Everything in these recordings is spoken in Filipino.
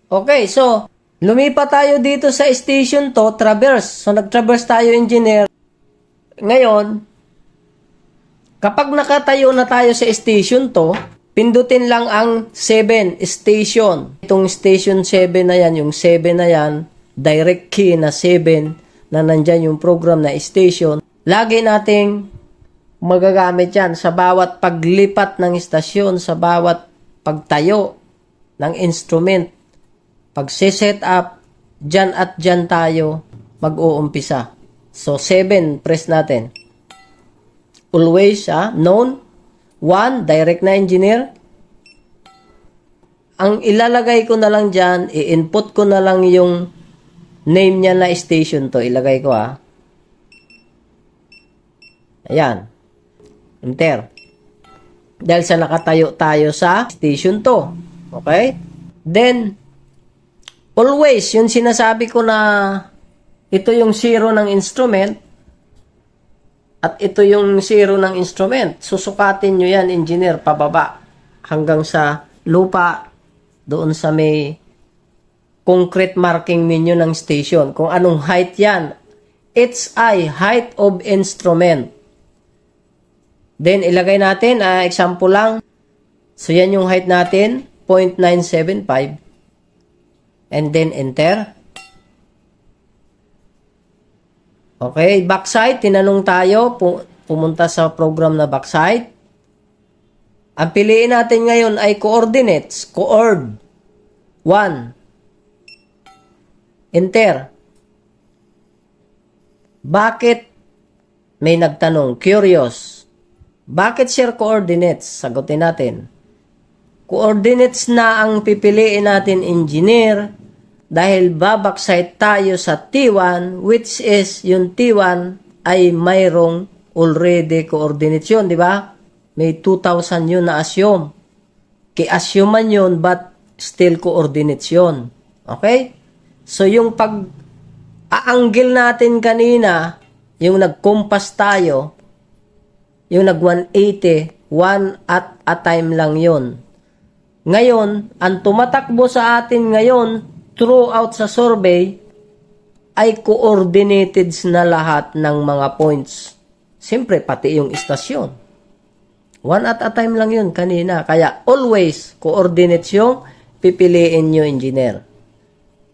Okay, so, lumipat tayo dito sa station to, traverse. So, nag-traverse tayo, engineer. Ngayon, kapag nakatayo na tayo sa station to, pindutin lang ang 7 station. Itong station 7 na yan, yung 7 na yan, direct key na 7 na nandyan yung program na station. Lagi nating magagamit yan sa bawat paglipat ng istasyon, sa bawat pagtayo ng instrument. Pag set up, dyan at dyan tayo mag-uumpisa. So, 7, press natin. Always, known. 1, direct na engineer. Ang ilalagay ko na lang dyan, i-input ko na lang yung name niya na station to. Ilagay ko, Ayan. Enter. Dahil sa nakatayo tayo sa station to. Okay? Then, always, yung sinasabi ko na ito yung zero ng instrument at ito yung zero ng instrument. Susukatin nyo yan, engineer, pababa hanggang sa lupa doon sa may concrete marking ninyo ng station. Kung anong height yan. HI, height of instrument. Then, ilagay natin, example lang. So, yan yung height natin, 0.975. And then, enter. Okay, backside, tinanong tayo, pumunta sa program na backside. Ang piliin natin ngayon ay coordinates, coord. 1. Enter. Bakit? May nagtanong, curious. Bakit share coordinates? Sagutin natin. Coordinates na ang pipiliin natin, engineer, dahil babackside tayo sa T1, which is yung T1 ay mayroong already coordinates yun, di ba? May 2,000 yun na assume. Ki-assume yun, but still coordinates yun. Okay? So, yung pag-aangle natin kanina, yung nag-compass tayo, yung nag-180, one at a time lang yun. Ngayon, ang tumatakbo sa atin ngayon, throughout sa survey, ay coordinated na lahat ng mga points. Siyempre, pati yung istasyon. One at a time lang yun kanina. Kaya, always, coordinates yung pipiliin nyo, engineer.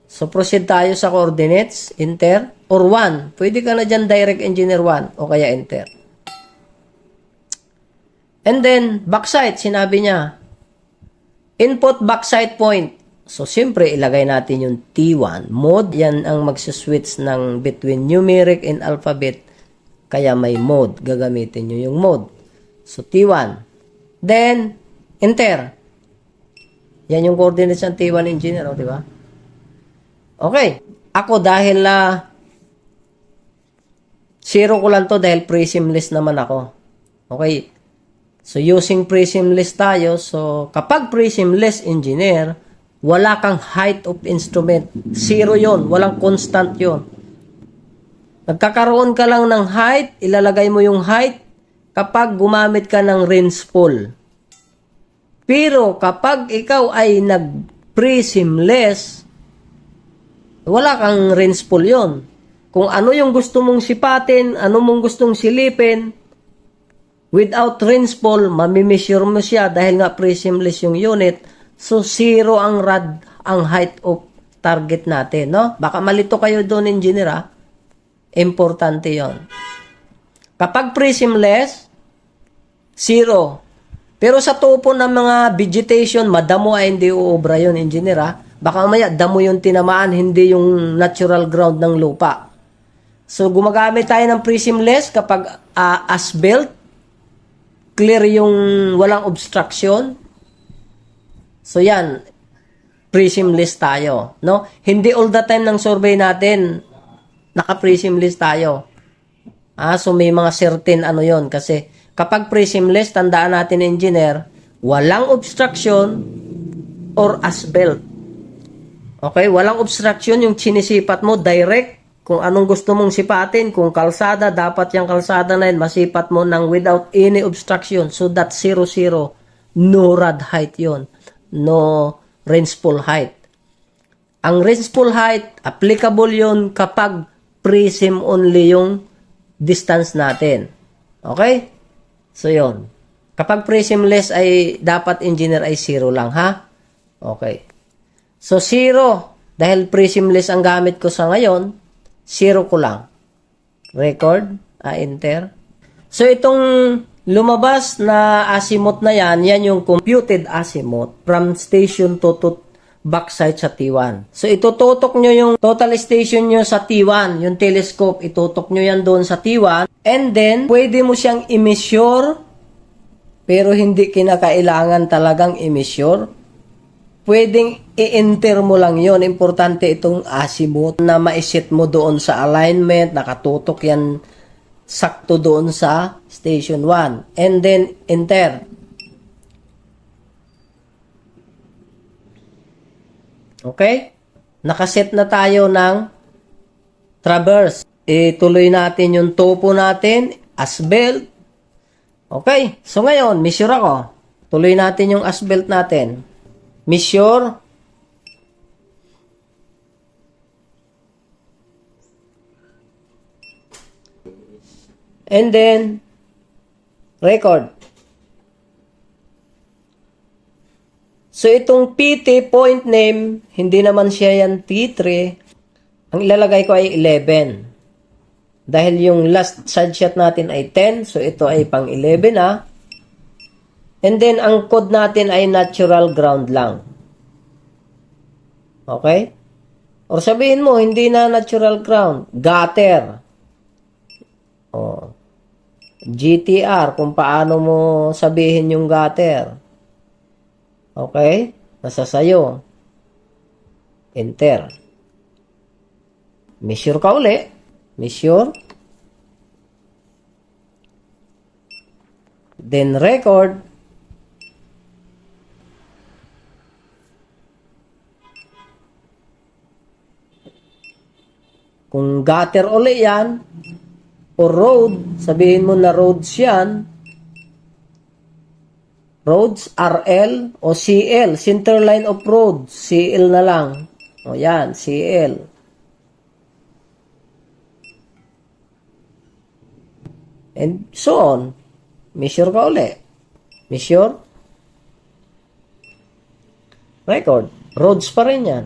So, proceed tayo sa coordinates, enter, or 1. Pwede ka na dyan direct engineer 1, o kaya enter. And then, backside, sinabi niya, input backside point. So, siyempre, ilagay natin yung T1. Mode, yan ang magsiswitch ng between numeric and alphabet. Kaya may mode. Gagamitin nyo yung mode. So, T1. Then, enter. Yan yung coordinates ng T1 engineer, di ba? Okay. Ako, dahil zero ko lang to dahil prism list naman ako. Okay. So, using prism list tayo. So, kapag prism list engineer, wala kang height of instrument. Zero yon, walang constant yon. Nagkakaroon ka lang ng height, ilalagay mo yung height kapag gumamit ka ng rinse pull. Pero kapag ikaw ay nag-prismless, wala kang rinse pull yon. Kung ano yung gusto mong sipatin, ano mong gustong silipin, without rinse pull, mamimissure mo siya dahil nga prismless yung unit. So, zero ang rad, ang height of target natin, no? Baka malito kayo doon, engineer, Importante yon. Kapag prismless, zero. Pero sa tupo ng mga vegetation, madamo ay hindi uobra yun, engineer, Baka maya, damo yung tinamaan, hindi yung natural ground ng lupa. So, gumagamit tayo ng prismless kapag as-built, clear yung walang obstruction. So, yan, prismless tayo, no? Hindi all the time ng survey natin, naka-prismless tayo. So, may mga certain yon kasi kapag prismless, tandaan natin, engineer, walang obstruction or as-built. Okay? Walang obstruction yung sinisipat mo, direct. Kung anong gusto mong sipatin, kung kalsada, dapat yung kalsada na yun, masipat mo ng without any obstruction. So, that's 0, 0. No rad height yon. No rinse pull height. Ang range-full height, applicable yun kapag prism only yung distance natin. Okay? So, yun. Kapag prismless ay dapat engineer ay 0 lang, ha? Okay. So, 0. Dahil prismless ang gamit ko sa ngayon, 0 ko lang. Record. Enter. So, itong lumabas na azimuth na yan, yan yung computed azimuth from station to backside sa T1. So, itututok nyo yung total station nyo sa T1, yung telescope, itutok nyo yan doon sa T1, and then, pwede mo siyang i-measure, pero hindi kinakailangan talagang i-measure. Pwedeng i-enter mo lang yon. Importante itong azimuth na ma-set mo doon sa alignment, nakatutok yan sakto doon sa station 1. And then, enter. Okay? Nakaset na tayo ng traverse. Ituloy natin yung topo natin, as-belt. Okay? So ngayon, measure ako. Tuloy natin yung as-belt natin. Measure. And then, record. So, itong PT point name, hindi naman siya yan T3. Ang ilalagay ko ay 11. Dahil yung last side shot natin ay 10. So, ito ay pang 11 na. And then, ang code natin ay natural ground lang. Okay? Or sabihin mo, hindi na natural ground. Gutter. O, GTR, kung paano mo sabihin yung gutter. Okay? Nasa sayo. Enter. Measure ka uli. Measure. Then record. Kung gutter uli yan, o road, sabihin mo na roads yan, roads, RL o CL, center line of road, CL na lang. O yan, CL. And so on. Measure ka uli. Measure. Record. Roads pa rin yan.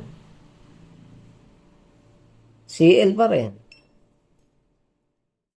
CL pa rin.